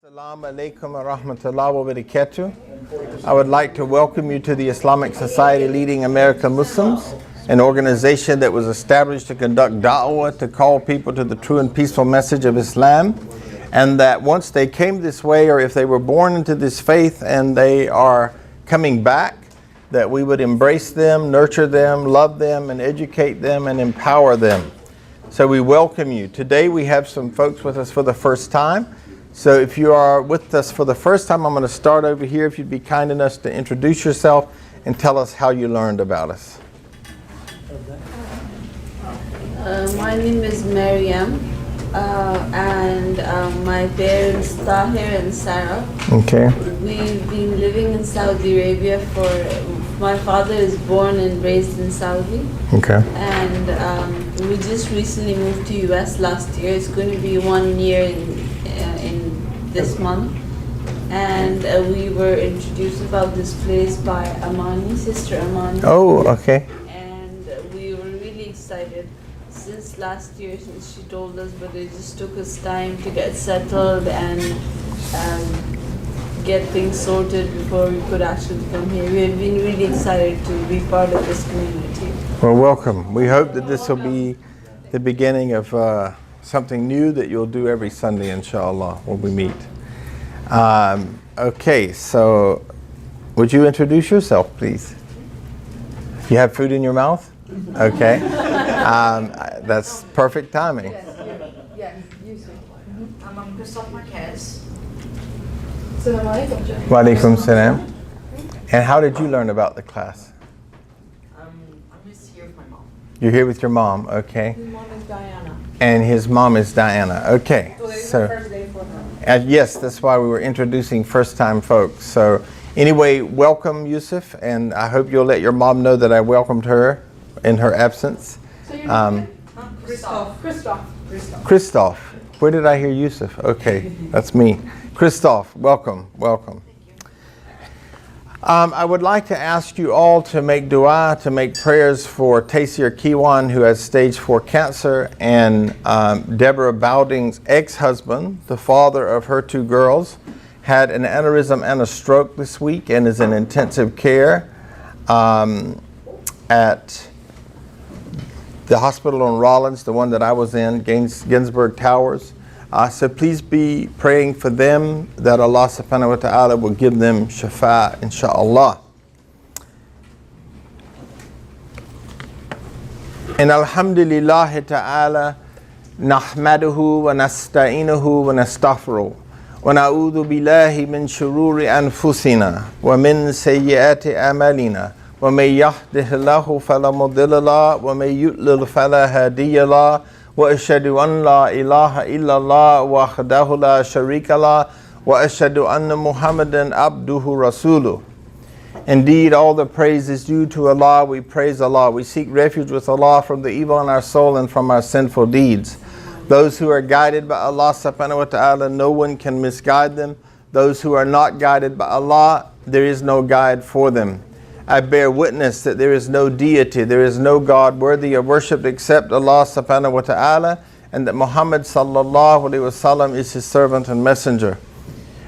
As-Salamu wa rahmatullahi wa barakatuh. I would like to welcome you to the Islamic Society Leading American Muslims, an organization that was established to conduct da'wah, to call people to the true and peaceful message of Islam, and that once they came this way, or if they were born into this faith and they are coming back, that we would embrace them, nurture them, love them, and educate them and empower them. So we welcome you. Today we have some folks with us for the first time. So if you are with us for the first time, I'm going to start over here. If you'd be kind enough to introduce yourself and tell us how you learned about us. My name is Maryam, and my parents Tahir and Sarah. Okay. We've been living in Saudi Arabia my father is born and raised in Saudi. Okay. And we just recently moved to US last year. It's going to be 1 year in this month. And we were introduced about this place by Sister Amani. Oh, okay. And we were really excited since last year, since she told us, but it just took us time to get settled and get things sorted before we could actually come here. We have been really excited to be part of this community. Well, welcome. We hope that this will be the beginning of something new that you'll do every Sunday, inshallah, when we meet. Okay, so would you introduce yourself, please? You have food in your mouth? Okay. That's perfect timing. Yes, you say. I'm Christophe Marquez. Wa alaikum salam. And how did you learn about the class? I'm just here with my mom. You're here with your mom, okay. His mom is Diana. And his mom is Diana, okay. So first day for her. And yes, that's why we were introducing first-time folks. So anyway, welcome, Yusuf, and I hope you'll let your mom know that I welcomed her in her absence. So your name? Christophe. Christophe. Where did I hear Yusuf? Okay, that's me. Christophe, welcome. I would like to ask you all to make dua, to make prayers for Taysir Kiwan, who has stage 4 cancer, and Deborah Bowding's ex-husband, the father of her 2 girls, had an aneurysm and a stroke this week and is in intensive care at the hospital in Rollins, the one that I was in, Ginsburg Towers. So please be praying for them that Allah subhanahu wa ta'ala will give them shafa, insha'Allah. And alhamdulillah ta'ala nahmaduhu wa nasta'inuhu wa nastaghfiruh wa na'udhu billahi min shururi anfusina wa min sayyiati amalina wa may yahdihillahu fala mudilla lahu wa may yudlil fala hadiya lahu وأشهد أن لا إله إلا الله وحده لا شريك له وأشهد أن محمدا عبده رسوله. Indeed, all the praise is due to Allah. We praise Allah. We seek refuge with Allah from the evil in our soul and from our sinful deeds. Those who are guided by Allah subhanahu wa ta'ala, no one can misguide them. Those who are not guided by Allah, there is no guide for them. I bear witness that there is no deity, there is no God worthy of worship except Allah subhanahu wa ta'ala, and that Muhammad sallallahu alayhi wa sallam is his servant and messenger.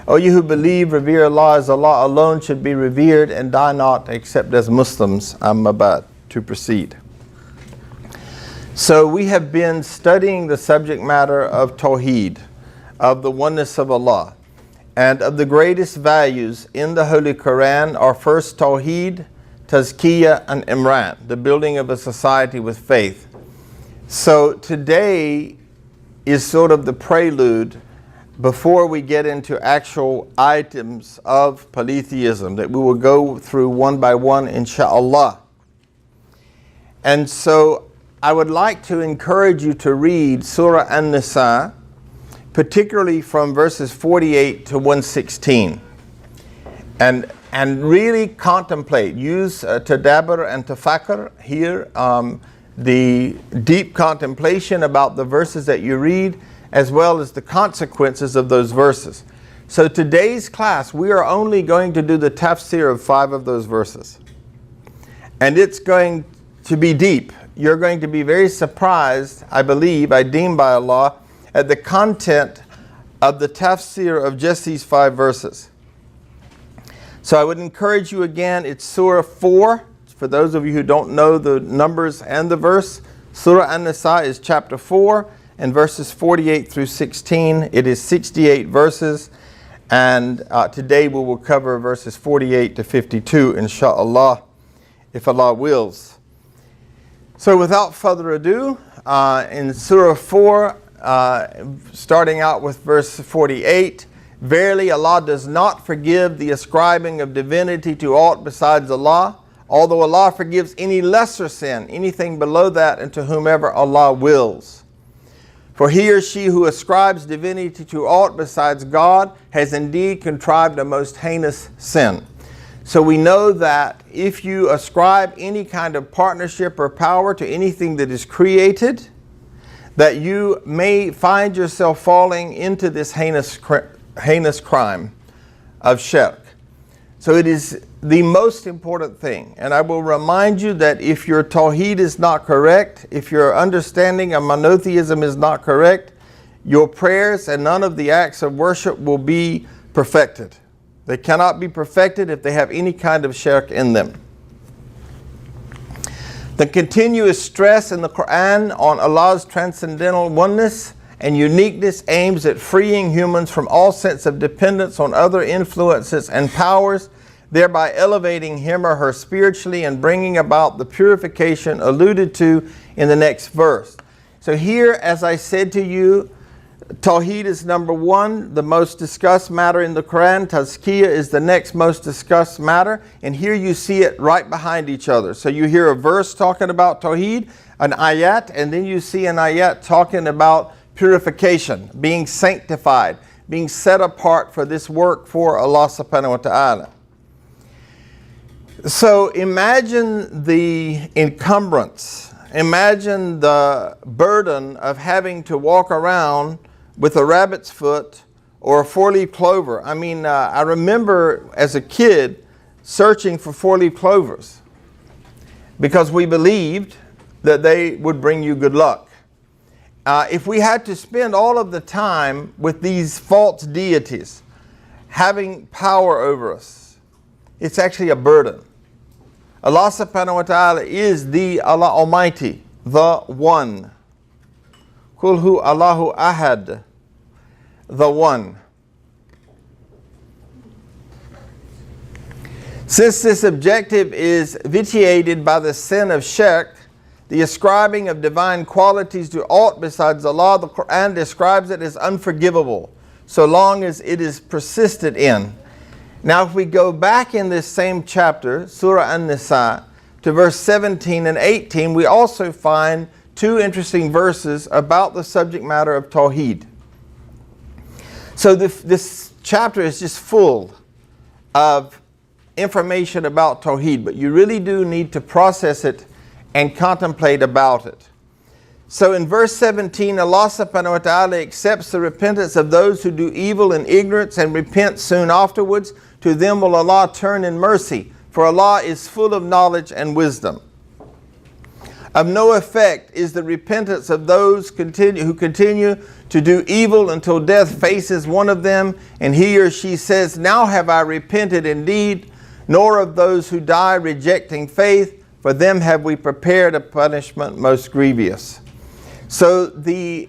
O you who believe, revere Allah as Allah alone should be revered, and die not except as Muslims. Amma ba'd. To proceed. So we have been studying the subject matter of Tawheed, of the oneness of Allah. And of the greatest values in the Holy Quran are first Tawheed, Tazkiyah, and Imran, the building of a society with faith. So today is sort of the prelude before we get into actual items of polytheism that we will go through one by one, insha'Allah. And so I would like to encourage you to read Surah An-Nisa, particularly from verses 48 to 116, and really contemplate, use tadabbur and tafakkur here, the deep contemplation about the verses that you read, as well as the consequences of those verses. So today's class, we are only going to do the tafsir of 5 of those verses, and it's going to be deep. You're going to be very surprised, I believe, I deem by Allah, at the content of the tafsir of just these 5 verses. So I would encourage you again, it's Surah 4. For those of you who don't know the numbers and the verse, Surah An-Nisa is chapter 4 and verses 48 through 16. It is 68 verses, and today we will cover verses 48 to 52, inshallah, if Allah wills. So without further ado, in Surah 4, starting out with verse 48, verily Allah does not forgive the ascribing of divinity to aught besides Allah, although Allah forgives any lesser sin, anything below that, and to whomever Allah wills. For he or she who ascribes divinity to aught besides God has indeed contrived a most heinous sin. So we know that if you ascribe any kind of partnership or power to anything that is created, that you may find yourself falling into this heinous crime of shirk. So it is the most important thing. And I will remind you that if your tawheed is not correct, if your understanding of monotheism is not correct, your prayers and none of the acts of worship will be perfected. They cannot be perfected if they have any kind of shirk in them. The continuous stress in the Quran on Allah's transcendental oneness and uniqueness aims at freeing humans from all sense of dependence on other influences and powers, thereby elevating him or her spiritually and bringing about the purification alluded to in the next verse. So here, as I said to you, Tawheed is number 1, the most discussed matter in the Quran. Tazkiyah is the next most discussed matter. And here you see it right behind each other. So you hear a verse talking about Tawheed, an ayat, and then you see an ayat talking about purification, being sanctified, being set apart for this work for Allah subhanahu wa ta'ala. So imagine the encumbrance, imagine the burden of having to walk around with a rabbit's foot or a 4-leaf clover. I mean, I remember as a kid searching for 4-leaf clovers because we believed that they would bring you good luck. If we had to spend all of the time with these false deities having power over us, it's actually a burden. Allah subhanahu wa ta'ala is the Allah Almighty, the One. Kul hu Allahu Ahad, the One. Since this objective is vitiated by the sin of shirk, the ascribing of divine qualities to aught besides Allah, the Quran describes it as unforgivable, so long as it is persisted in. Now if we go back in this same chapter, Surah An-Nisa, to verse 17 and 18, we also find 2 interesting verses about the subject matter of Tawheed. So this chapter is just full of information about Tawheed, but you really do need to process it and contemplate about it. So in verse 17, Allah subhanahu wa ta'ala accepts the repentance of those who do evil in ignorance and repent soon afterwards. To them will Allah turn in mercy, for Allah is full of knowledge and wisdom. Of no effect is the repentance of those who continue to do evil until death faces one of them, and he or she says, now have I repented indeed, nor of those who die rejecting faith, for them have we prepared a punishment most grievous. So the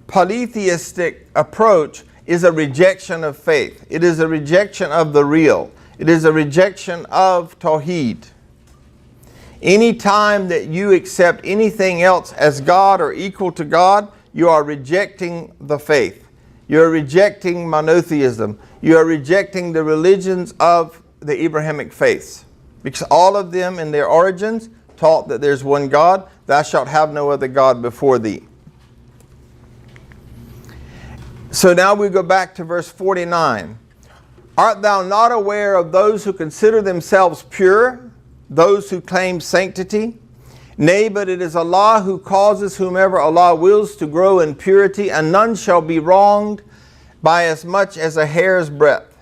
polytheistic approach is a rejection of faith. It is a rejection of the real. It is a rejection of Tawheed. Any time that you accept anything else as God or equal to God, you are rejecting the faith. You are rejecting monotheism. You are rejecting the religions of the Abrahamic faiths. Because all of them in their origins taught that there's one God. Thou shalt have no other God before thee. So now we go back to verse 49. Art thou not aware of those who consider themselves pure, those who claim sanctity? Nay, but it is Allah who causes whomever Allah wills to grow in purity, and none shall be wronged by as much as a hair's breadth.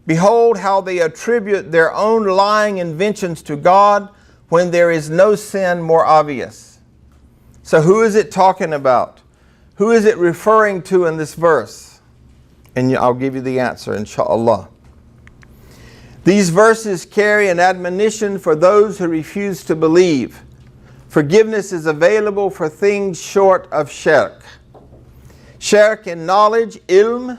Behold how they attribute their own lying inventions to God when there is no sin more obvious. So who is it talking about? Who is it referring to in this verse? And I'll give you the answer, inshallah. These verses carry an admonition for those who refuse to believe. Forgiveness is available for things short of shirk. Shirk in knowledge, I.S.L.A.M,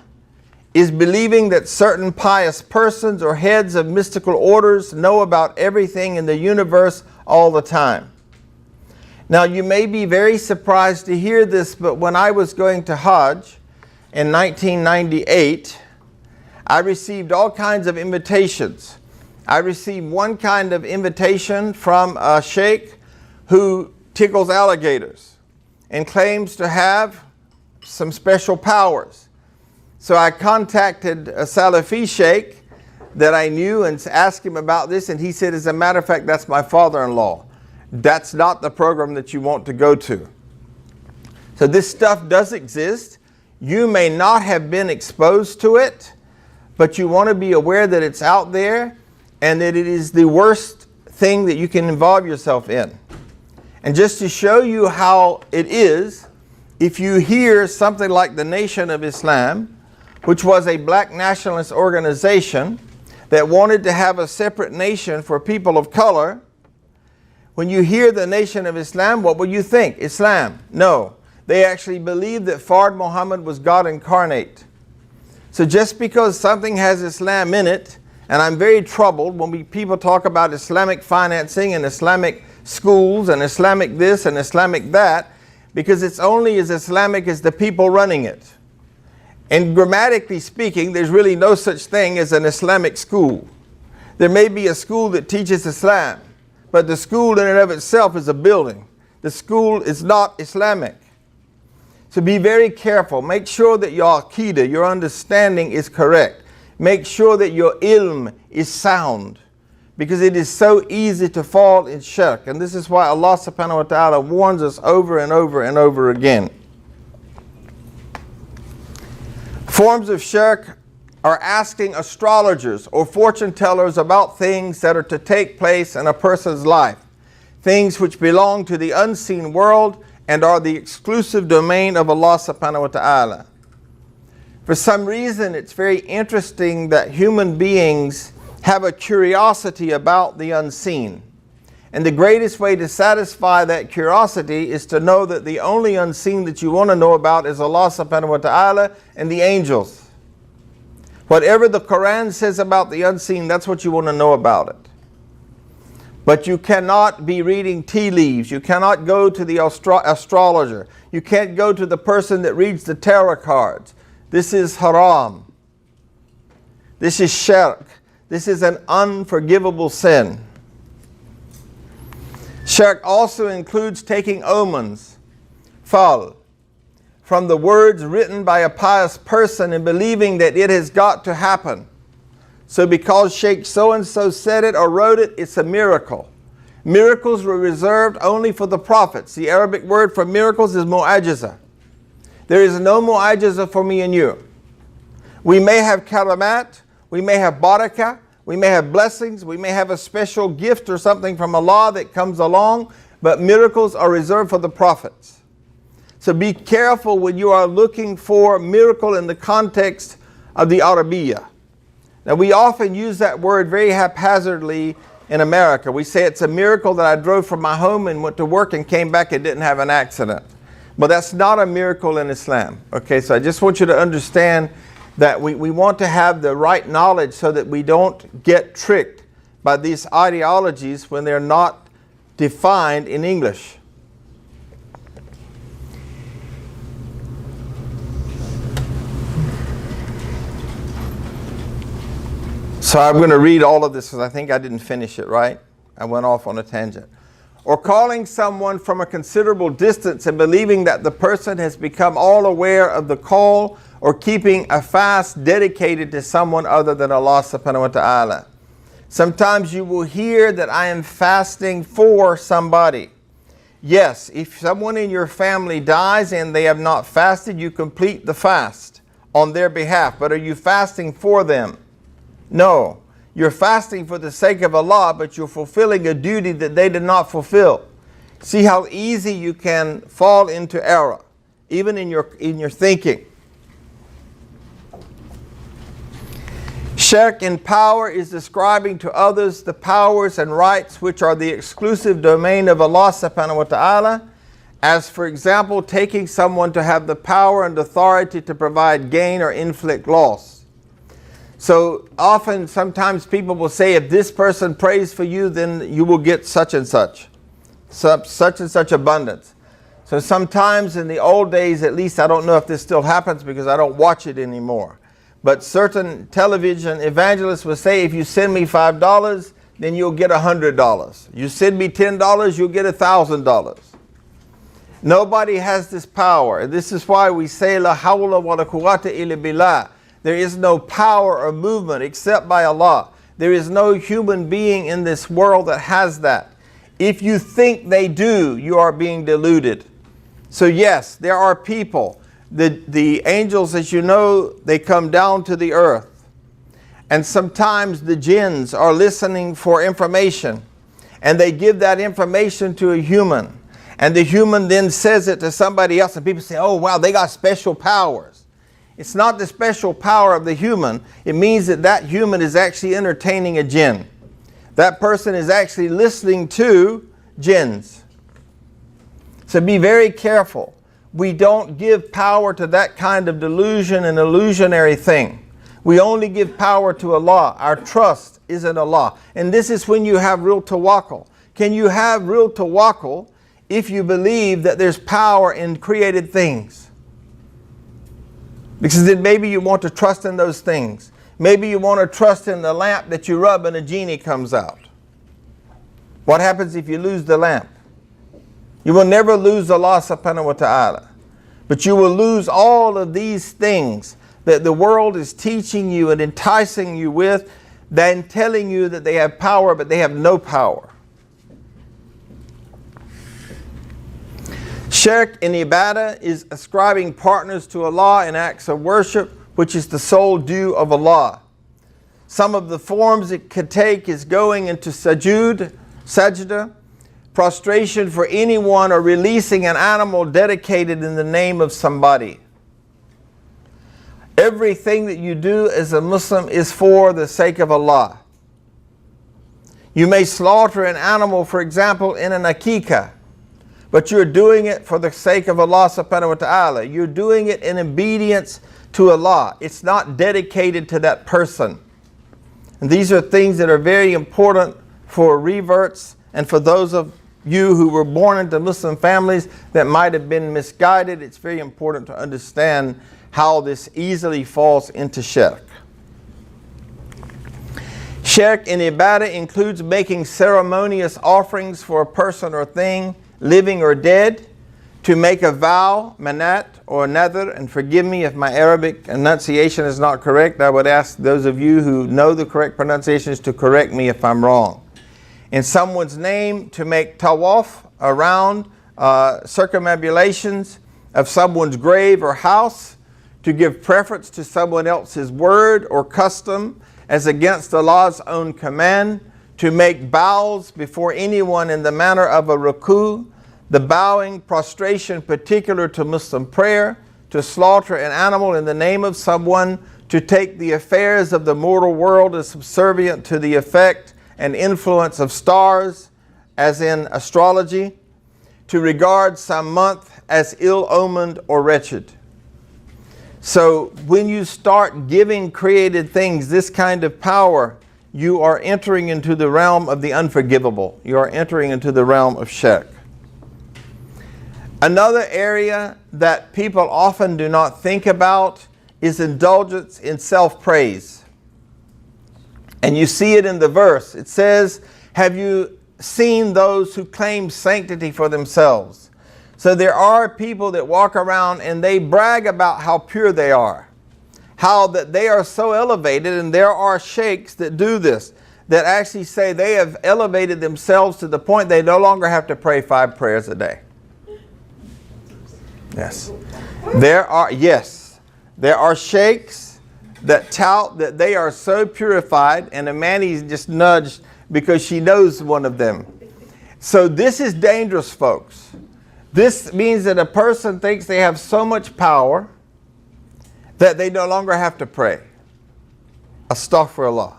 is believing that certain pious persons or heads of mystical orders know about everything in the universe all the time. Now you may be very surprised to hear this, but when I was going to Hajj in 1998, I received all kinds of invitations. I received one kind of invitation from a sheikh who tickles alligators and claims to have some special powers. So I contacted a Salafi sheikh that I knew and asked him about this, and he said, as a matter of fact, that's my father-in-law. That's not the program that you want to go to. So this stuff does exist. You may not have been exposed to it, but you want to be aware that it's out there and that it is the worst thing that you can involve yourself in. And just to show you how it is, if you hear something like the Nation of Islam, which was a black nationalist organization that wanted to have a separate nation for people of color, when you hear the Nation of Islam, what will you think? Islam? No. They actually believed that Fard Muhammad was God incarnate. So just because something has Islam in it, and I'm very troubled when people talk about Islamic financing and Islamic schools and Islamic this and Islamic that, because it's only as Islamic as the people running it. And grammatically speaking, there's really no such thing as an Islamic school. There may be a school that teaches Islam, but the school in and of itself is a building. The school is not Islamic. So be very careful. Make sure that your aqidah, your understanding is correct. Make sure that your ilm is sound, because it is so easy to fall in shirk. And this is why Allah subhanahu wa ta'ala warns us over and over and over again. Forms of shirk are asking astrologers or fortune tellers about things that are to take place in a person's life, things which belong to the unseen world and are the exclusive domain of Allah subhanahu wa ta'ala. For some reason, it's very interesting that human beings have a curiosity about the unseen. And the greatest way to satisfy that curiosity is to know that the only unseen that you want to know about is Allah subhanahu wa ta'ala and the angels. Whatever the Quran says about the unseen, that's what you want to know about it. But you cannot be reading tea leaves. You cannot go to the astrologer. You can't go to the person that reads the tarot cards. This is haram. This is shirk. This is an unforgivable sin. Shirk also includes taking omens, fal, from the words written by a pious person and believing that it has got to happen. So because Sheikh so-and-so said it or wrote it, it's a miracle. Miracles were reserved only for the prophets. The Arabic word for miracles is mu'ajiza. There is no mu'ajiza for me and you. We may have karamat, we may have barakah, we may have blessings, we may have a special gift or something from Allah that comes along, but miracles are reserved for the prophets. So be careful when you are looking for miracle in the context of the Arabiya. Now we often use that word very haphazardly in America. We say it's a miracle that I drove from my home and went to work and came back and didn't have an accident. But that's not a miracle in Islam. Okay, so I just want you to understand that we want to have the right knowledge so that we don't get tricked by these ideologies when they're not defined in English. So I'm going to read all of this because I think I didn't finish it right. I went off on a tangent. Or calling someone from a considerable distance and believing that the person has become all aware of the call, or keeping a fast dedicated to someone other than Allah subhanahu wa ta'ala. Sometimes you will hear that I am fasting for somebody. Yes, if someone in your family dies and they have not fasted, you complete the fast on their behalf. But are you fasting for them? No. You're fasting for the sake of Allah, but you're fulfilling a duty that they did not fulfill. See how easy you can fall into error, even in your thinking. Shirk in power is describing to others the powers and rights which are the exclusive domain of Allah subhanahu wa ta'ala, as for example taking someone to have the power and authority to provide gain or inflict loss. So often, sometimes people will say, if this person prays for you, then you will get such and such abundance. So sometimes in the old days, at least, I don't know if this still happens because I don't watch it anymore, but certain television evangelists will say, if you send me $5, then you'll get $100. You send me $10, you'll get $1,000. Nobody has this power. This is why we say, La hawla wa la quwwata illa billah. There is no power or movement except by Allah. There is no human being in this world that has that. If you think they do, you are being deluded. So yes, there are people. The angels, as you know, they come down to the earth. And sometimes the jinns are listening for information. And they give that information to a human. And the human then says it to somebody else. And people say, oh wow, they got special powers. It's not the special power of the human. It means that that human is actually entertaining a jinn. That person is actually listening to jinns. So be very careful. We don't give power to that kind of delusion and illusionary thing. We only give power to Allah. Our trust is in Allah. And this is when you have real tawakkul. Can you have real tawakkul if you believe that there's power in created things? Because then maybe you want to trust in those things. Maybe you want to trust in the lamp that you rub and a genie comes out. What happens if you lose the lamp? You will never lose Allah subhanahu wa ta'ala. But you will lose all of these things that the world is teaching you and enticing you with, then telling you that they have power, but they have no power. Shirk in ibadah is ascribing partners to Allah in acts of worship, which is the sole due of Allah. Some of the forms it could take is going into sajda, prostration for anyone, or releasing an animal dedicated in the name of somebody. Everything that you do as a Muslim is for the sake of Allah. You may slaughter an animal, for example, in an akikah, but you're doing it for the sake of Allah subhanahu wa ta'ala. You're doing it in obedience to Allah. It's not dedicated to that person. And these are things that are very important for reverts and for those of you who were born into Muslim families that might have been misguided. It's very important to understand how this easily falls into shirk. Shirk in ibadah includes making ceremonious offerings for a person or thing, living or dead, to make a vow, manat or nadhr, and forgive me if my Arabic enunciation is not correct. I would ask those of you who know the correct pronunciations to correct me if I'm wrong. In someone's name, to make tawaf around circumambulations of someone's grave or house, to give preference to someone else's word or custom as against Allah's own command, to make bows before anyone in the manner of a ruku, the bowing, prostration particular to Muslim prayer, to slaughter an animal in the name of someone, to take the affairs of the mortal world as subservient to the effect and influence of stars, as in astrology, to regard some month as ill-omened or wretched. So when you start giving created things this kind of power, you are entering into the realm of the unforgivable. You are entering into the realm of shirk. Another area that people often do not think about is indulgence in self-praise. And you see it in the verse. It says, have you seen those who claim sanctity for themselves? So there are people that walk around and they brag about how pure they are. How that they are so elevated, and there are sheikhs that do this, that actually say they have elevated themselves to the point they no longer have to pray 5 prayers a day. Yes. There are sheikhs that tout that they are so purified, and Amani's just nudged because she knows one of them. So this is dangerous, folks. This means that a person thinks they have so much power that they no longer have to pray. Astaghfirullah.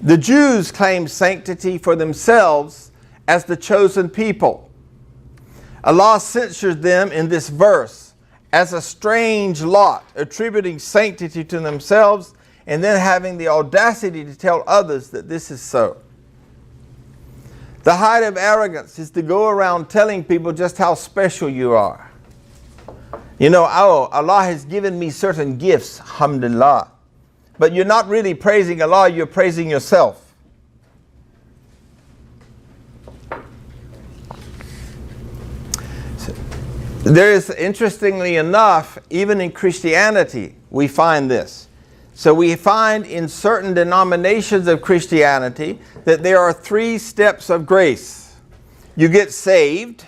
The Jews claim sanctity for themselves as the chosen people. Allah censured them in this verse as a strange lot, attributing sanctity to themselves and then having the audacity to tell others that this is so. The height of arrogance is to go around telling people just how special you are. You know, oh, Allah has given me certain gifts, alhamdulillah. But you're not really praising Allah, you're praising yourself. There is, interestingly enough, even in Christianity, we find this. So we find in certain denominations of Christianity that there are 3 steps of grace. You get saved.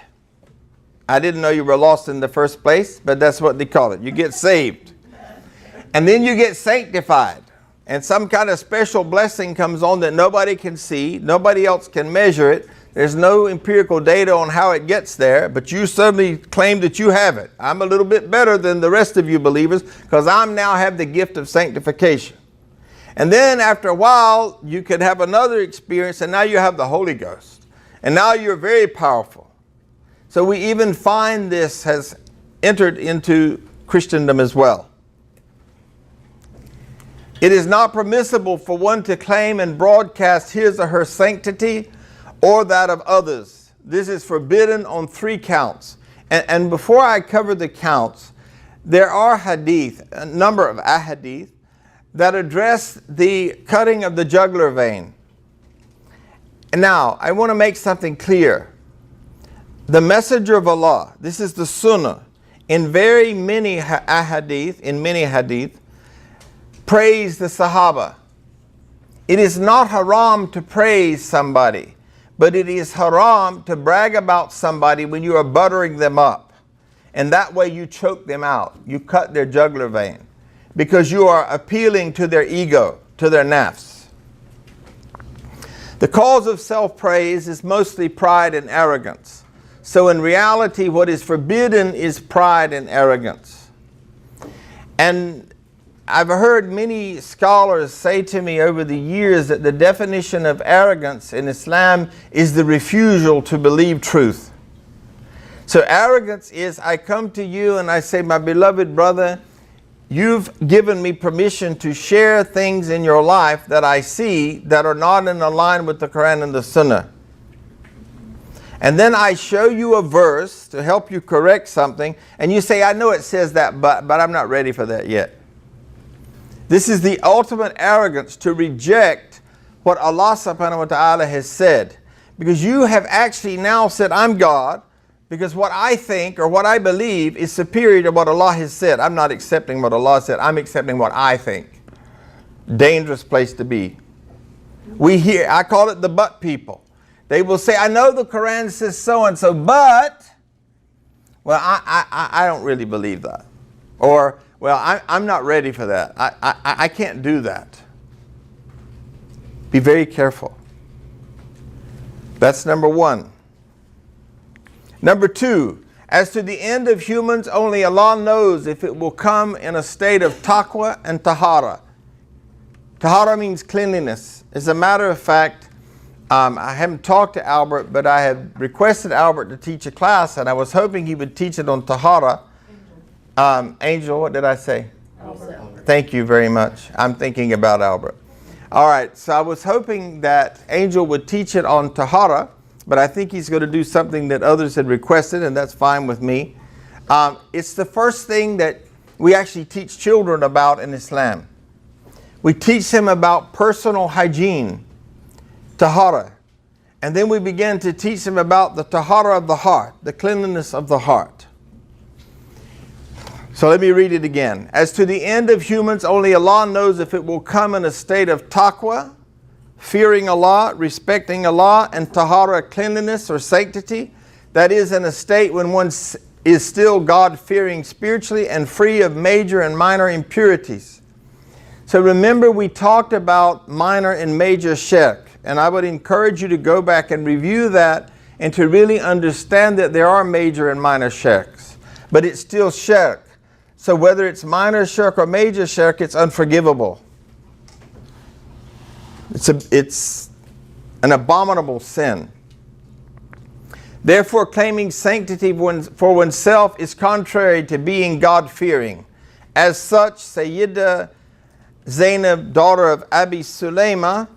I didn't know you were lost in the first place, but that's what they call it. You get saved. And then you get sanctified. And some kind of special blessing comes on that nobody can see. Nobody else can measure it. There's no empirical data on how it gets there, but you suddenly claim that you have it. I'm a little bit better than the rest of you believers because I now have the gift of sanctification. And then after a while, you could have another experience, and now you have the Holy Ghost. And now you're very powerful. So we even find this has entered into Christendom as well. It is not permissible for one to claim and broadcast his or her sanctity or that of others. This is forbidden on 3 counts. And before I cover the counts, there are hadith, a number of ahadith, that address the cutting of the jugular vein. And now, I want to make something clear. The Messenger of Allah, this is the Sunnah, in very many ahadith, in many hadith, praise the Sahaba. It is not haram to praise somebody, but it is haram to brag about somebody when you are buttering them up. And that way you choke them out. You cut their jugular vein because you are appealing to their ego, to their nafs. The cause of self-praise is mostly pride and arrogance. So in reality, what is forbidden is pride and arrogance. And I've heard many scholars say to me over the years that the definition of arrogance in Islam is the refusal to believe truth. So arrogance is, I come to you and I say, my beloved brother, you've given me permission to share things in your life that I see that are not in line with the Quran and the Sunnah. And then I show you a verse to help you correct something, and you say, I know it says that, but I'm not ready for that yet. This is the ultimate arrogance, to reject what Allah subhanahu wa ta'ala has said. Because you have actually now said, I'm God, because what I think or what I believe is superior to what Allah has said. I'm not accepting what Allah said, I'm accepting what I think. Dangerous place to be. We hear, I call it the but people. They will say, I know the Quran says so and so, but, well, I don't really believe that. Or, well, I'm not ready for that. I can't do that. Be very careful. That's number 1. Number 2, as to the end of humans, only Allah knows if it will come in a state of taqwa and tahara. Tahara means cleanliness. As a matter of fact, I haven't talked to Albert, but I had requested Albert to teach a class, and I was hoping he would teach it on tahara. Angel, what did I say? Albert. Thank you very much. I'm thinking about Albert. All right, so I was hoping that Angel would teach it on tahara, but I think he's going to do something that others had requested, and that's fine with me. It's the first thing that we actually teach children about in Islam. We teach them about personal hygiene, tahara, and then we begin to teach them about the tahara of the heart, the cleanliness of the heart. So let me read it again. As to the end of humans, only Allah knows if it will come in a state of taqwa, fearing Allah, respecting Allah, and tahara, cleanliness or sanctity. That is, in a state when one is still God-fearing spiritually and free of major and minor impurities. So remember, we talked about minor and major shirk, and I would encourage you to go back and review that and to really understand that there are major and minor shirks, but it's still shirk. So whether it's minor shirk or major shirk, it's unforgivable. It's an abominable sin. Therefore, claiming sanctity for oneself is contrary to being God-fearing. As such, Sayyidah Zainab, daughter of I.S.L.A.M,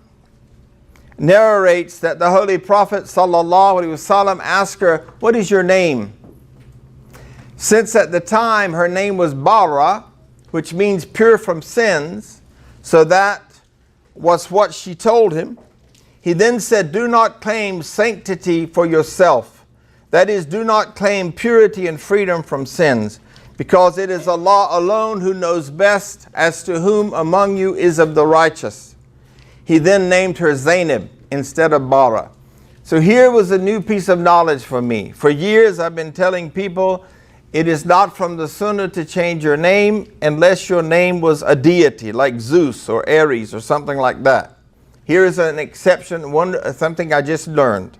narrates that the Holy Prophet ﷺ asked her, "What is your name?" Since at the time her name was Bara, which means pure from sins, so that was what she told him. He then said, "Do not claim sanctity for yourself. That is, do not claim purity and freedom from sins, because it is Allah alone who knows best as to whom among you is of the righteous." He then named her Zainab instead of Bara. So here was a new piece of knowledge for me. For years I've been telling people it is not from the Sunnah to change your name unless your name was a deity like Zeus or Ares or something like that. Here is an exception, something I just learned.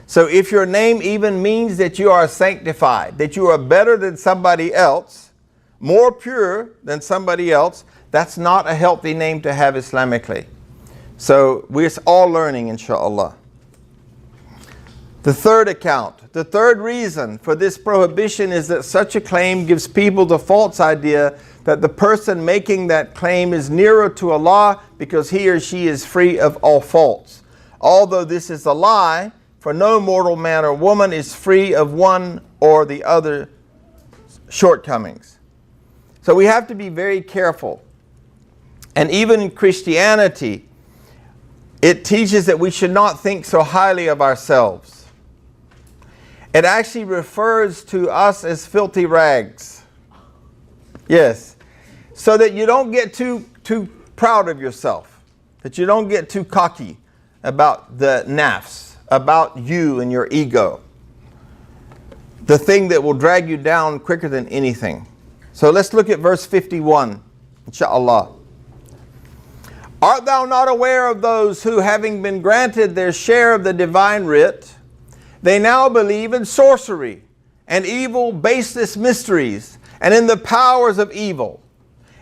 So if your name even means that you are sanctified, that you are better than somebody else, more pure than somebody else, that's not a healthy name to have Islamically. So we're all learning, inshallah. The third account, the third reason for this prohibition is that such a claim gives people the false idea that the person making that claim is nearer to Allah because he or she is free of all faults. Although this is a lie, for no mortal man or woman is free of one or the other shortcomings. So we have to be very careful. And even in Christianity, it teaches that we should not think so highly of ourselves. It actually refers to us as filthy rags. Yes. So that you don't get too proud of yourself. That you don't get too cocky about the nafs, about you and your ego. The thing that will drag you down quicker than anything. So let's look at verse 51, inshallah. Art thou not aware of those who, having been granted their share of the divine writ, they now believe in sorcery and evil baseless mysteries and in the powers of evil,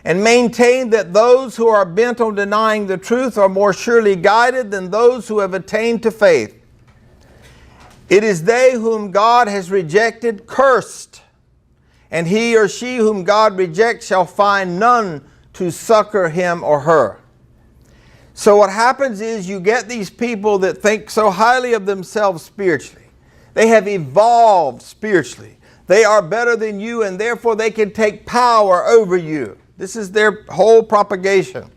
and maintain that those who are bent on denying the truth are more surely guided than those who have attained to faith. It is they whom God has rejected cursed, and he or she whom God rejects shall find none to succor him or her. So what happens is you get these people that think so highly of themselves spiritually. They have evolved spiritually. They are better than you, and therefore they can take power over you. This is their whole propagation.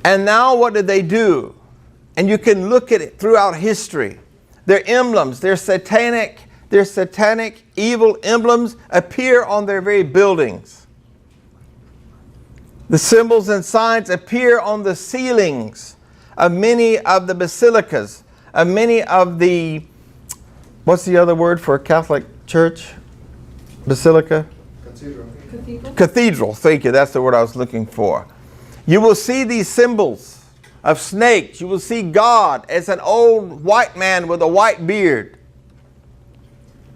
And now what do they do? And you can look at it throughout history. Their emblems, their satanic evil emblems appear on their very buildings. The symbols and signs appear on the ceilings of many of the basilicas, of many of the, what's the other word for a Catholic church? Basilica? Cathedral, thank you, that's the word I was looking for. You will see these symbols of snakes. You will see God as an old white man with a white beard.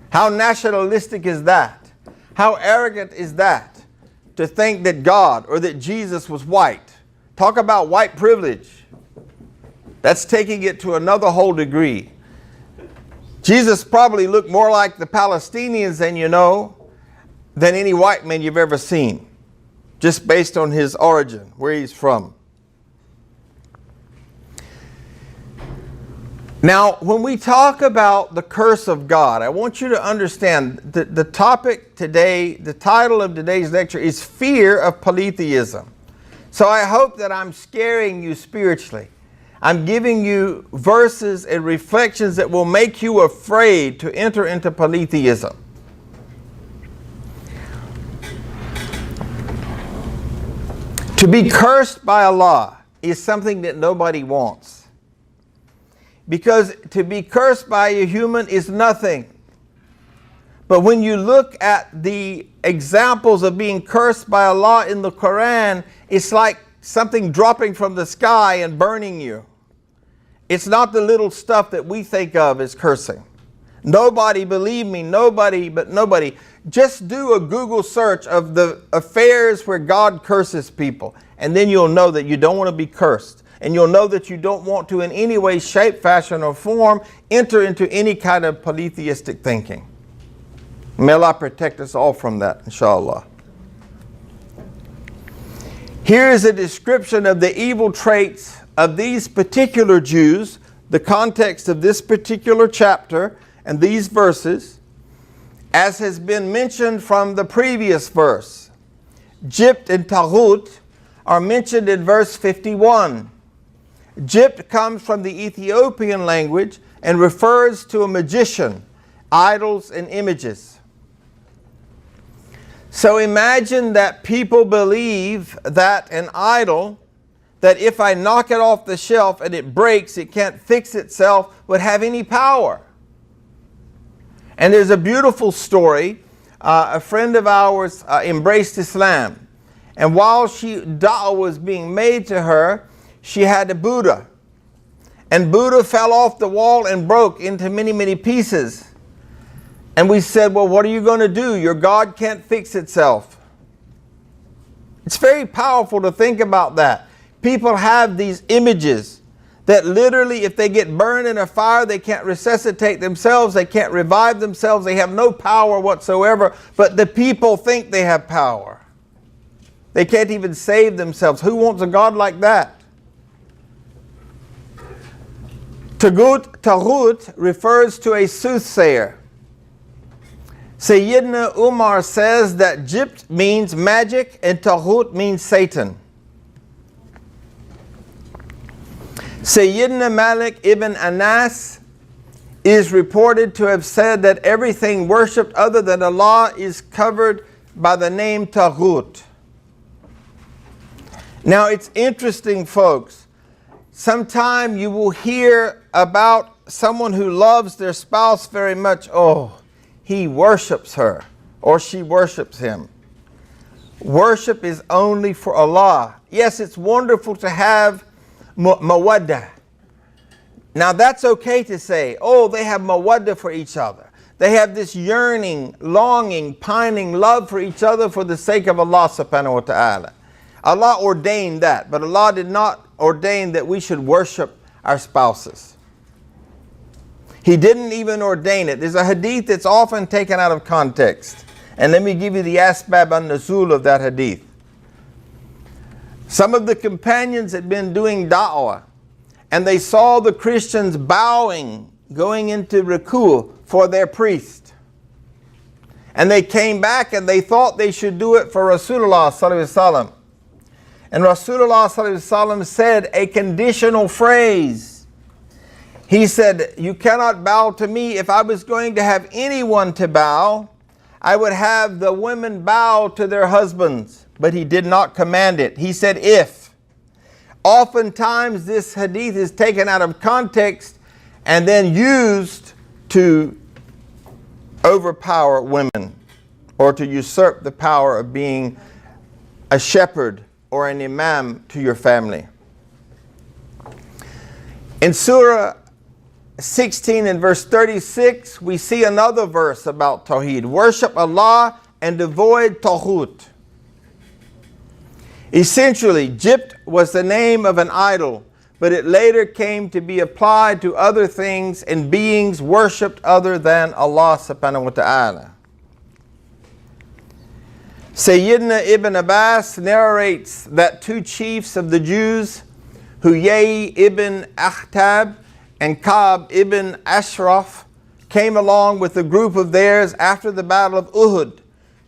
How nationalistic is that? How arrogant is that? To think that God or that Jesus was white. Talk about white privilege. That's taking it to another whole degree. Jesus probably looked more like the Palestinians than any white man you've ever seen, just based on his origin, where he's from. Now, when we talk about the curse of God, I want you to understand that the topic today, the title of today's lecture is Fear of Polytheism. So I hope that I'm scaring you spiritually. I'm giving you verses and reflections that will make you afraid to enter into polytheism. To be cursed by Allah is something that nobody wants. Because to be cursed by a human is nothing. But when you look at the examples of being cursed by Allah in the Quran, it's like something dropping from the sky and burning you. It's not the little stuff that we think of as cursing. Nobody, believe me, nobody but nobody. Just do a Google search of the affairs where God curses people, and then you'll know that you don't want to be cursed. And you'll know that you don't want to in any way, shape, fashion, or form enter into any kind of polytheistic thinking. May Allah protect us all from that, inshallah. Here is a description of the evil traits of these particular Jews, the context of this particular chapter and these verses, as has been mentioned from the previous verse. Jibt and Taghut are mentioned in verse 51. Jibt comes from the Ethiopian language and refers to a magician, idols, and images. So imagine that people believe that an idol, that if I knock it off the shelf and it breaks, it can't fix itself, would have any power. And there's a beautiful story. A friend of ours embraced Islam. And while da'wah was being made to her, she had a Buddha. And Buddha fell off the wall and broke into many, many pieces. And we said, well, what are you going to do? Your God can't fix itself. It's very powerful to think about that. People have these images that literally, if they get burned in a fire, they can't resuscitate themselves, they can't revive themselves, they have no power whatsoever, but the people think they have power. They can't even save themselves. Who wants a God like that? Taghut refers to a soothsayer. Sayyidina Umar says that Jibt means magic and Taghut means Satan. Sayyidina Malik ibn Anas is reported to have said that everything worshipped other than Allah is covered by the name Taghut. Now it's interesting, folks. Sometime you will hear about someone who loves their spouse very much. Oh, he worships her or she worships him. Worship is only for Allah. Yes, it's wonderful to have mawaddah. Now that's okay to say, oh, they have mawaddah for each other. They have this yearning, longing, pining love for each other for the sake of Allah subhanahu wa ta'ala. Allah ordained that, but Allah did not ordain that we should worship our spouses. He didn't even ordain it. There's a hadith that's often taken out of context. And let me give you the asbab an-nuzul of that hadith. Some of the companions had been doing da'wah, and they saw the Christians bowing, going into ruku' for their priest. And they came back and they thought they should do it for Rasulullah sallallahu alaihi wasallam. And Rasulullah sallallahu alaihi wasallam said a conditional phrase. He said, you cannot bow to me. If I was going to have anyone to bow, I would have the women bow to their husbands. But he did not command it. He said, if. Oftentimes this hadith is taken out of context and then used to overpower women or to usurp the power of being a shepherd or an imam to your family. In Surah 16 and verse 36, we see another verse about Tawheed. Worship Allah and avoid Taghut. Essentially, Jibt was the name of an idol, but it later came to be applied to other things and beings worshipped other than Allah subhanahu wa ta'ala. Sayyidina Ibn Abbas narrates that two chiefs of the Jews, Huyay ibn Akhtab and Ka'b ibn Ashraf, came along with a group of theirs after the Battle of Uhud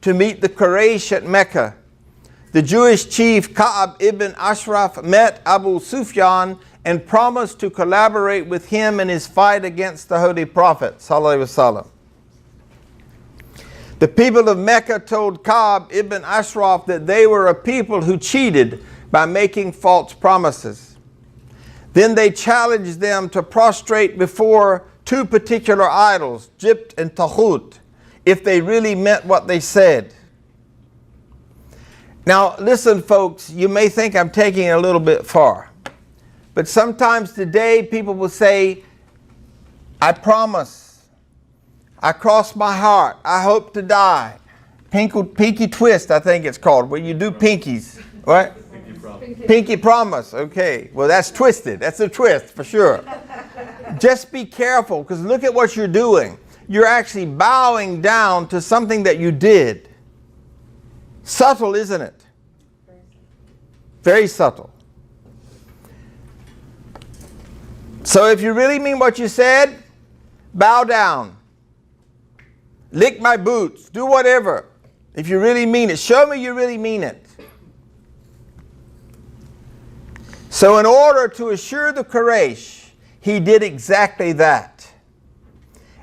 to meet the Quraysh at Mecca. The Jewish chief Ka'b ibn Ashraf met Abu Sufyan and promised to collaborate with him in his fight against the Holy Prophet sallallahu alaihi wasallam. The people of Mecca told Ka'b ibn Ashraf that they were a people who cheated by making false promises. Then they challenged them to prostrate before two particular idols, Jibt and Taghut, if they really meant what they said. Now listen, folks, you may think I'm taking it a little bit far, but sometimes today people will say, I promise I cross my heart. I hope to die. Pinky twist, I think it's called, where you do pinkies. What? Pinky promise. Pinky promise. Okay. Well, that's twisted. That's a twist for sure. Just be careful, because look at what you're doing. You're actually bowing down to something that you did. Subtle, isn't it? Very subtle. So if you really mean what you said, bow down. Lick my boots. Do whatever. If you really mean it. Show me you really mean it. So in order to assure the Quraysh, he did exactly that.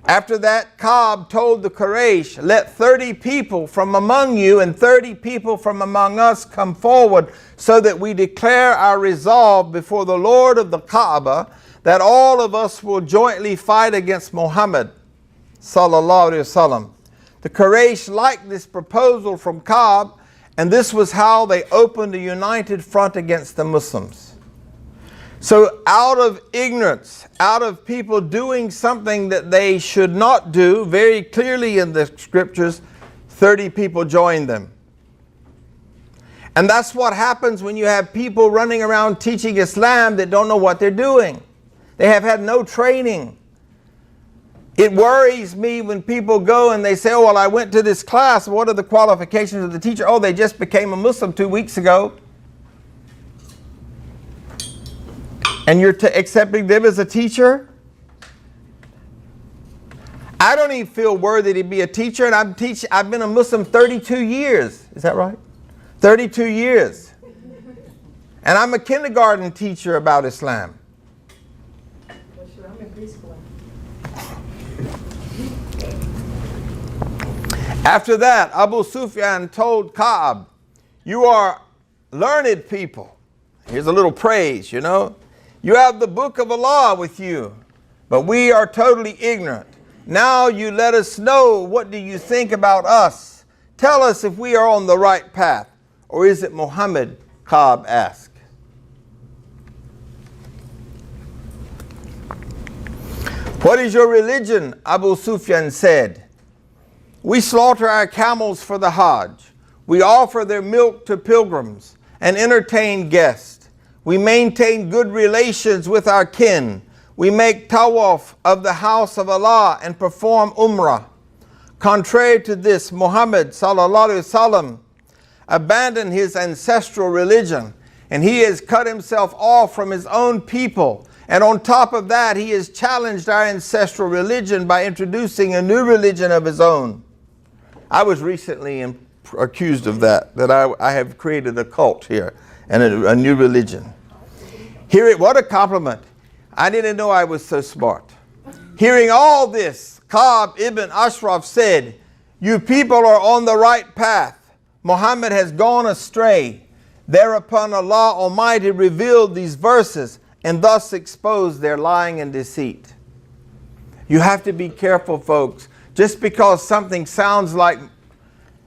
After that, Ka'b told the Quraysh, let 30 people from among you and 30 people from among us come forward so that we declare our resolve before the Lord of the Kaaba that all of us will jointly fight against Muhammad sallallahu alaihi wasallam. The Quraysh liked this proposal from Ka'b, and this was how they opened a united front against the Muslims. So out of ignorance, out of people doing something that they should not do, very clearly in the scriptures, 30 people joined them. And that's what happens when you have people running around teaching Islam that don't know what they're doing. They have had no training. It worries me when people go and they say, oh, well, I went to this class. What are the qualifications of the teacher? Oh, they just became a Muslim 2 weeks ago. And you're accepting them as a teacher? I don't even feel worthy to be a teacher, and I've been a Muslim 32 years. Is that right? 32 years. And I'm a kindergarten teacher about Islam. Well, sure, I'm in preschool. After that, Abu Sufyan told Ka'b, you are learned people. Here's a little praise, you know. You have the book of Allah with you, but we are totally ignorant. Now you let us know, what do you think about us? Tell us if we are on the right path, or is it Muhammad? Ka'b asked. What is your religion? Abu Sufyan said. We slaughter our camels for the Hajj. We offer their milk to pilgrims and entertain guests. We maintain good relations with our kin. We make tawaf of the house of Allah and perform umrah. Contrary to this, Muhammad sallallahu alaihi wasallam abandoned his ancestral religion, and he has cut himself off from his own people. And on top of that, he has challenged our ancestral religion by introducing a new religion of his own. I was recently accused of that I have created a cult here and a new religion. What a compliment. I didn't know I was so smart. Hearing all this, Ka'b ibn Ashraf said, you people are on the right path. Muhammad has gone astray. Thereupon Allah Almighty revealed these verses and thus exposed their lying and deceit. You have to be careful, folks. Just because something sounds like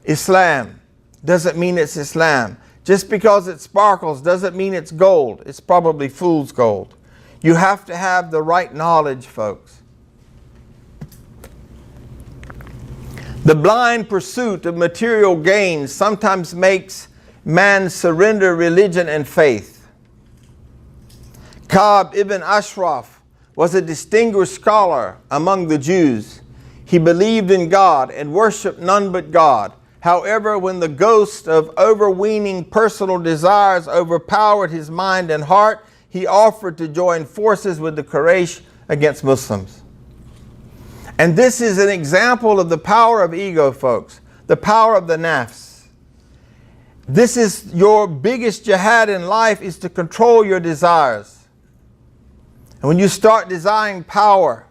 Islam doesn't mean it's Islam. Just because it sparkles doesn't mean it's gold. It's probably fool's gold. You have to have the right knowledge, folks. The blind pursuit of material gains sometimes makes man surrender religion and faith. Ka'b ibn Ashraf was a distinguished scholar among the Jews. He believed in God and worshiped none but God. However, when the ghost of overweening personal desires overpowered his mind and heart, he offered to join forces with the Quraysh against Muslims. And this is an example of the power of ego, folks. The power of the nafs. This is your biggest jihad in life, is to control your desires. And when you start desiring power,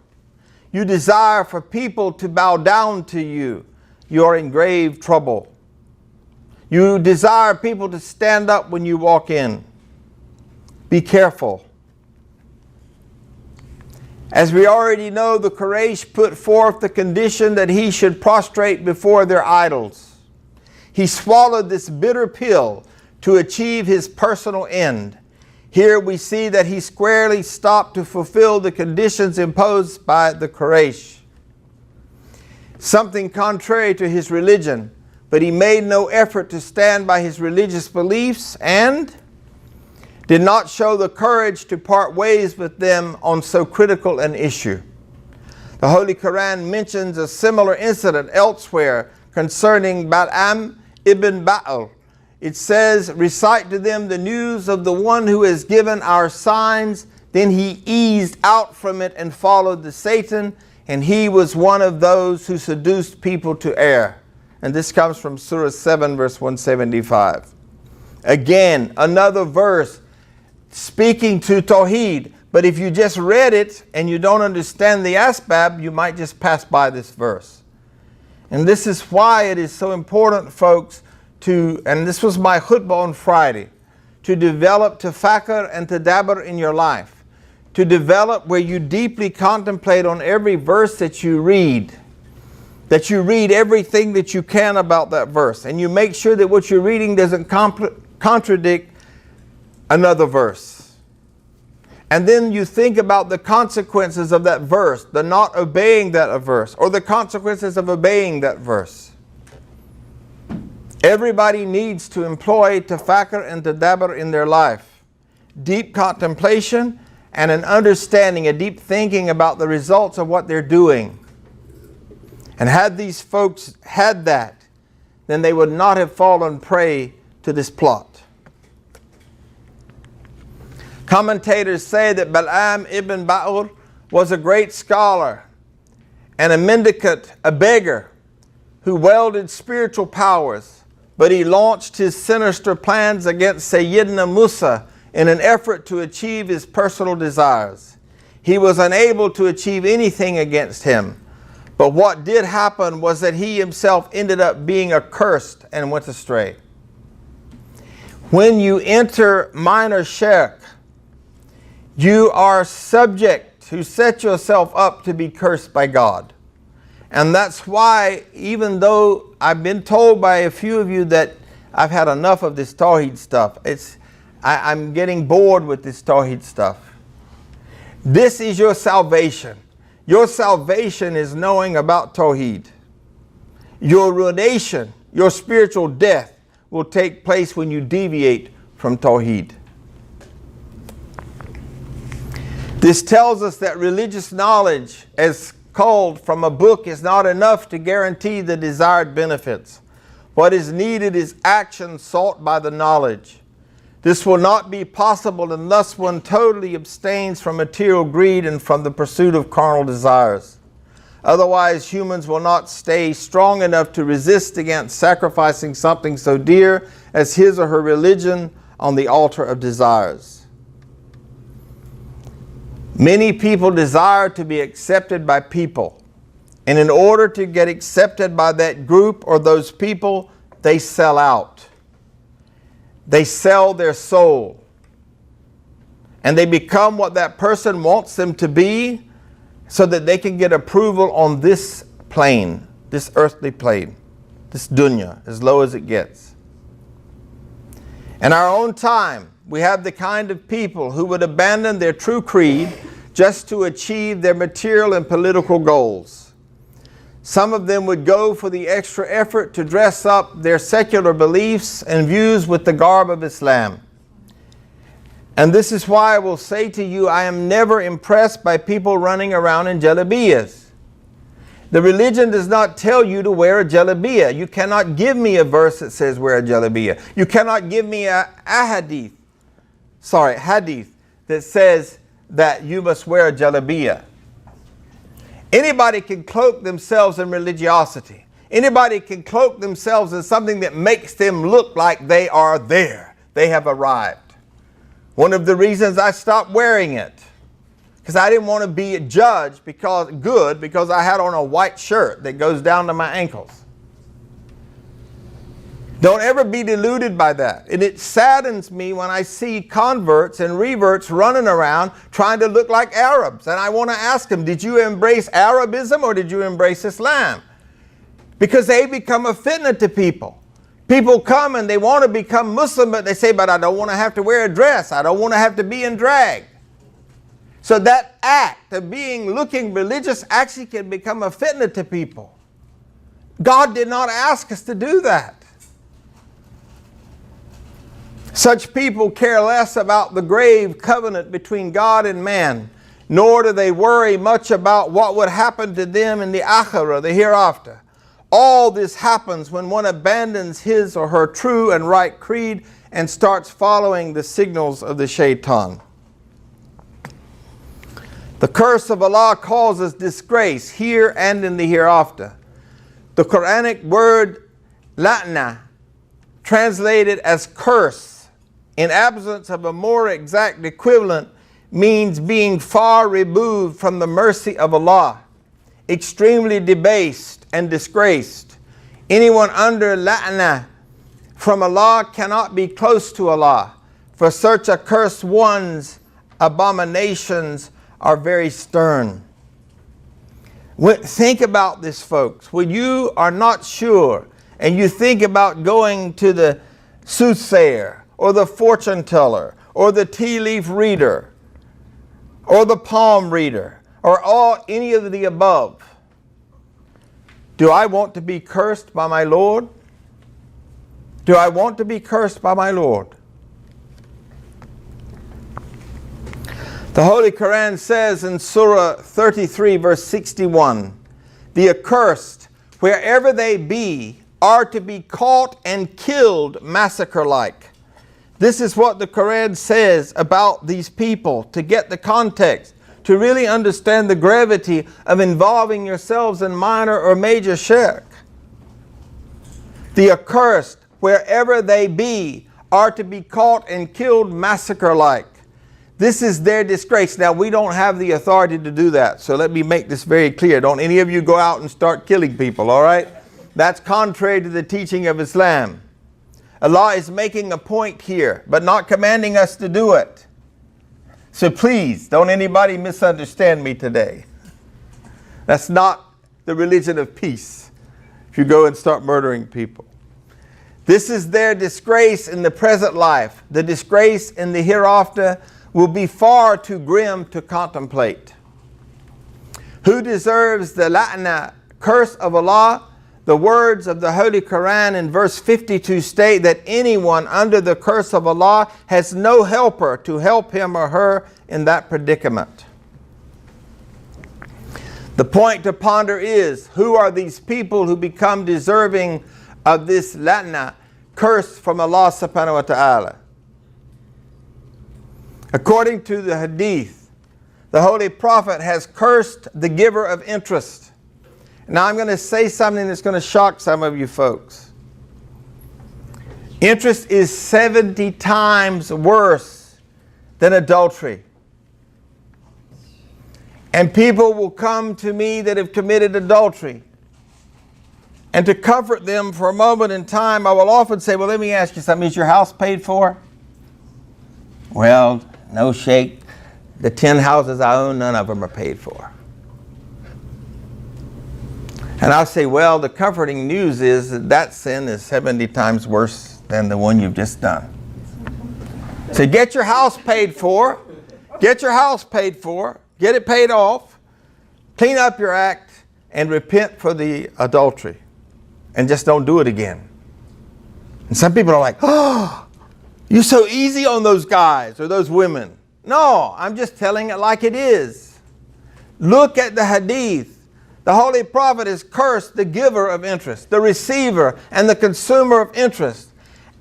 you desire for people to bow down to you, you are in grave trouble. You desire people to stand up when you walk in. Be careful. As we already know, the Quraysh put forth the condition that he should prostrate before their idols. He swallowed this bitter pill to achieve his personal end. Here we see that he squarely stopped to fulfill the conditions imposed by the Quraysh. something contrary to his religion, but he made no effort to stand by his religious beliefs and did not show the courage to part ways with them on so critical an issue. The Holy Quran mentions a similar incident elsewhere concerning Balaam ibn Ba'al. It says, recite to them the news of the one who has given our signs. Then he eased out from it and followed the Satan, and he was one of those who seduced people to err. And this comes from Surah 7, verse 175. Again, another verse speaking to Tawheed. But if you just read it and you don't understand the asbab, you might just pass by this verse. And this is why it is so important, folks, and this was my khutbah on Friday, to develop tafakkur and tadabbur in your life. To develop where you deeply contemplate on every verse that you read. That you read everything that you can about that verse. And you make sure that what you're reading doesn't contradict another verse. And then you think about the consequences of that verse, the not obeying that verse, or the consequences of obeying that verse. Everybody needs to employ tafakkur and tadabbur in their life. Deep contemplation and an understanding, a deep thinking about the results of what they're doing. And had these folks had that, then they would not have fallen prey to this plot. Commentators say that Balaam ibn Ba'ur was a great scholar and a mendicant, a beggar, who wielded spiritual powers, but he launched his sinister plans against Sayyidina Musa in an effort to achieve his personal desires. He was unable to achieve anything against him. But what did happen was that he himself ended up being accursed and went astray. When you enter minor shirk, you are subject to set yourself up to be cursed by God. And that's why, even though I've been told by a few of you that I've had enough of this Tawheed stuff, I'm getting bored with this Tawheed stuff. This is your salvation. Your salvation is knowing about Tawheed. Your ruination, your spiritual death, will take place when you deviate from Tawheed. This tells us that religious knowledge, as culled from a book, is not enough to guarantee the desired benefits. What is needed is action sought by the knowledge. This will not be possible unless one totally abstains from material greed and from the pursuit of carnal desires. Otherwise, humans will not stay strong enough to resist against sacrificing something so dear as his or her religion on the altar of desires. Many people desire to be accepted by people, and in order to get accepted by that group or those people, they sell out. They sell their soul, and they become what that person wants them to be so that they can get approval on this plane, this earthly plane, this dunya, as low as it gets. In our own time, we have the kind of people who would abandon their true creed just to achieve their material and political goals. Some of them would go for the extra effort to dress up their secular beliefs and views with the garb of Islam. And this is why I will say to you, I am never impressed by people running around in jalabiyas. The religion does not tell you to wear a jalabiyah. You cannot give me a verse that says wear a jalabiyah. You cannot give me a hadith that says that you must wear a jalabiyah. Anybody can cloak themselves in religiosity. Anybody can cloak themselves in something that makes them look like they are there. They have arrived. One of the reasons I stopped wearing it, because I didn't want to be judged because I had on a white shirt that goes down to my ankles. Don't ever be deluded by that. And it saddens me when I see converts and reverts running around trying to look like Arabs. And I want to ask them, did you embrace Arabism or did you embrace Islam? Because they become a fitna to people. People come and they want to become Muslim, but they say, but I don't want to have to wear a dress. I don't want to have to be in drag. So that act of looking religious actually can become a fitna to people. God did not ask us to do that. Such people care less about the grave covenant between God and man, nor do they worry much about what would happen to them in the akhirah, the hereafter. All this happens when one abandons his or her true and right creed and starts following the signals of the shaitan. The curse of Allah causes disgrace here and in the hereafter. The Quranic word la'na, translated as curse, in absence of a more exact equivalent, means being far removed from the mercy of Allah, extremely debased and disgraced. Anyone under la'na from Allah cannot be close to Allah, for such accursed ones' abominations are very stern. Think about this, folks. When you are not sure and you think about going to the soothsayer or the fortune teller or the tea leaf reader or the palm reader or any of the above, do I want to be cursed by my Lord? Do I want to be cursed by my Lord? The Holy Quran says in Surah 33 verse 61, the accursed, wherever they be, are to be caught and killed massacre-like. This is what the Quran says about these people, to get the context, to really understand the gravity of involving yourselves in minor or major shirk. The accursed, wherever they be, are to be caught and killed massacre-like. This is their disgrace. Now, we don't have the authority to do that, so let me make this very clear. Don't any of you go out and start killing people, all right? That's contrary to the teaching of Islam. Allah is making a point here, but not commanding us to do it. So please, don't anybody misunderstand me today. That's not the religion of peace, if you go and start murdering people. This is their disgrace in the present life. The disgrace in the hereafter will be far too grim to contemplate. Who deserves the la'na, curse of Allah? The words of the Holy Quran in verse 52 state that anyone under the curse of Allah has no helper to help him or her in that predicament. The point to ponder is, who are these people who become deserving of this la'na, curse from Allah subhanahu wa ta'ala? According to the hadith, the Holy Prophet has cursed the giver of interest. Now I'm going to say something that's going to shock some of you folks. Interest is 70 times worse than adultery. And people will come to me that have committed adultery. And to comfort them for a moment in time, I will often say, well, let me ask you something. Is your house paid for? Well, no, Sheikh. The 10 houses I own, none of them are paid for. And I'll say, well, the comforting news is that that sin is 70 times worse than the one you've just done. So get your house paid for. Get your house paid for. Get it paid off. Clean up your act and repent for the adultery. And just don't do it again. And some people are like, oh, you're so easy on those guys or those women. No, I'm just telling it like it is. Look at the hadith. The Holy Prophet has cursed the giver of interest, the receiver and the consumer of interest,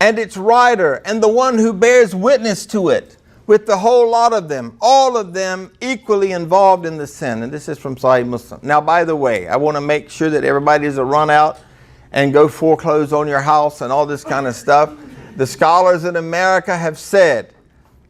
and its writer and the one who bears witness to it, with the whole lot of them, all of them equally involved in the sin. And this is from Sahih Muslim. Now, by the way, I want to make sure that everybody doesn't run out and go foreclose on your house and all this kind of stuff. The scholars in America have said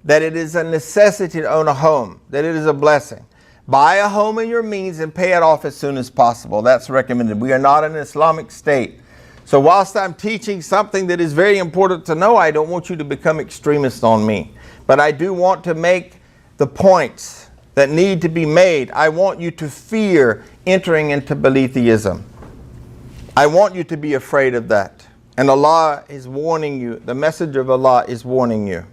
that it is a necessity to own a home, that it is a blessing. Buy a home in your means and pay it off as soon as possible. That's recommended. We are not an Islamic state. So whilst I'm teaching something that is very important to know, I don't want you to become extremists on me. But I do want to make the points that need to be made. I want you to fear entering into Polytheism. I want you to be afraid of that. And Allah is warning you. The messenger of Allah is warning you.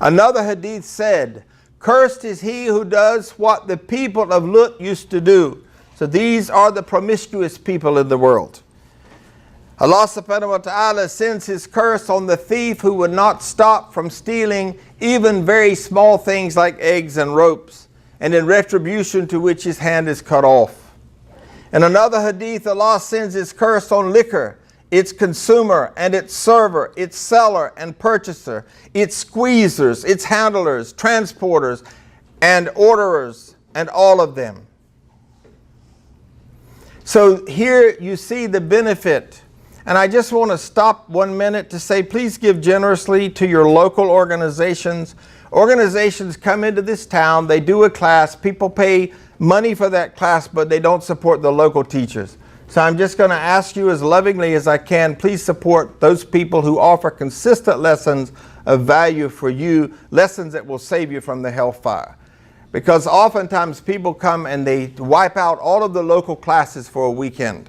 Another hadith said, cursed is he who does what the people of Lut used to do. So So these are the promiscuous people in the world. Allah subhanahu wa ta'ala sends His curse on the thief who would not stop from stealing even very small things like eggs and ropes, and in retribution to which his hand is cut off. In another hadith, Allah sends His curse on liquor, its consumer and its server, its seller and purchaser, its squeezers, its handlers, transporters, and orderers, and all of them. So here you see the benefit. And I just want to stop 1 minute to say, please give generously to your local organizations. Organizations come into this town, they do a class, people pay money for that class, but they don't support the local teachers. So I'm just going to ask you as lovingly as I can, please support those people who offer consistent lessons of value for you, lessons that will save you from the hellfire. Because oftentimes people come and they wipe out all of the local classes for a weekend.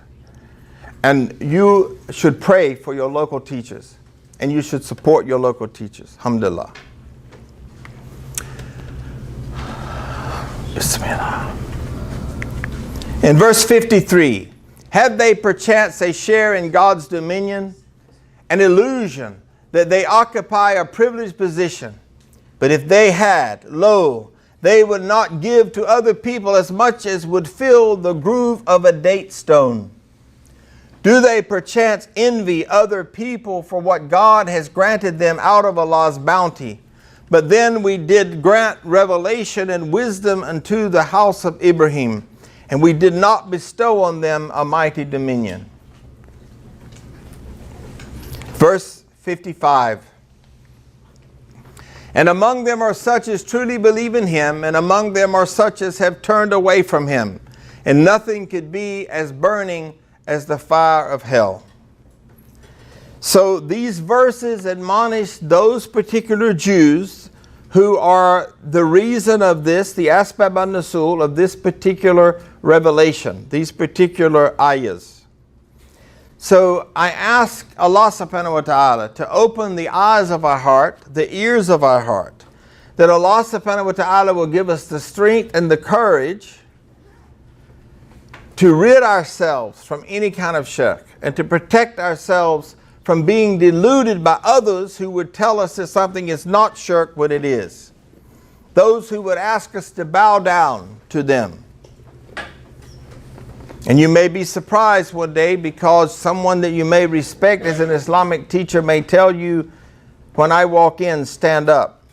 And you should pray for your local teachers. And you should support your local teachers. Alhamdulillah. Bismillah. In verse 53, have they perchance a share in God's dominion? An illusion that they occupy a privileged position. But if they had, lo, they would not give to other people as much as would fill the groove of a date stone. Do they perchance envy other people for what God has granted them out of Allah's bounty? But then we did grant revelation and wisdom unto the house of Ibrahim, and we did not bestow on them a mighty dominion. Verse 55. And among them are such as truly believe in Him, and among them are such as have turned away from Him, and nothing could be as burning as the fire of hell. So these verses admonish those particular Jews who are the reason of this, the asbab an-nusul of this particular revelation, these particular ayahs. So I ask Allah subhanahu wa ta'ala to open the eyes of our heart, the ears of our heart, that Allah subhanahu wa ta'ala will give us the strength and the courage to rid ourselves from any kind of shirk and to protect ourselves from being deluded by others who would tell us that something is not shirk when it is. Those who would ask us to bow down to them. And you may be surprised one day because someone that you may respect as an Islamic teacher may tell you, when I walk in, stand up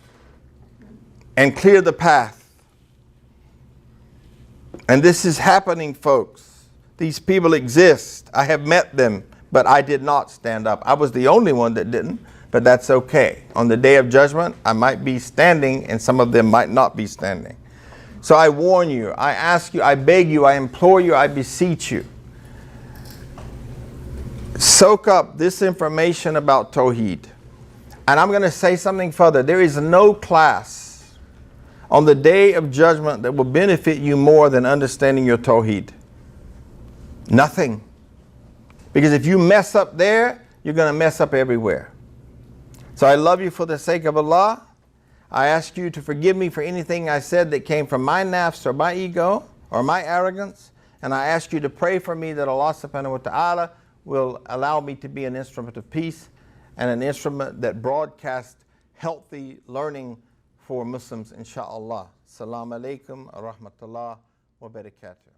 and clear the path. And this is happening, folks. These people exist. I have met them, but I did not stand up. I was the only one that didn't, but that's okay. On the day of judgment, I might be standing and some of them might not be standing. So I warn you, I ask you, I beg you, I implore you, I beseech you. Soak up this information about Tawheed. And I'm going to say something further. There is no class on the day of judgment that will benefit you more than understanding your Tawheed. Nothing. Because if you mess up there, you're going to mess up everywhere. So I love you for the sake of Allah. I ask you to forgive me for anything I said that came from my nafs or my ego or my arrogance. And I ask you to pray for me that Allah subhanahu wa ta'ala will allow me to be an instrument of peace and an instrument that broadcasts healthy learning for Muslims, inshaAllah. Assalamu alaikum wa rahmatullah wa barakatuh.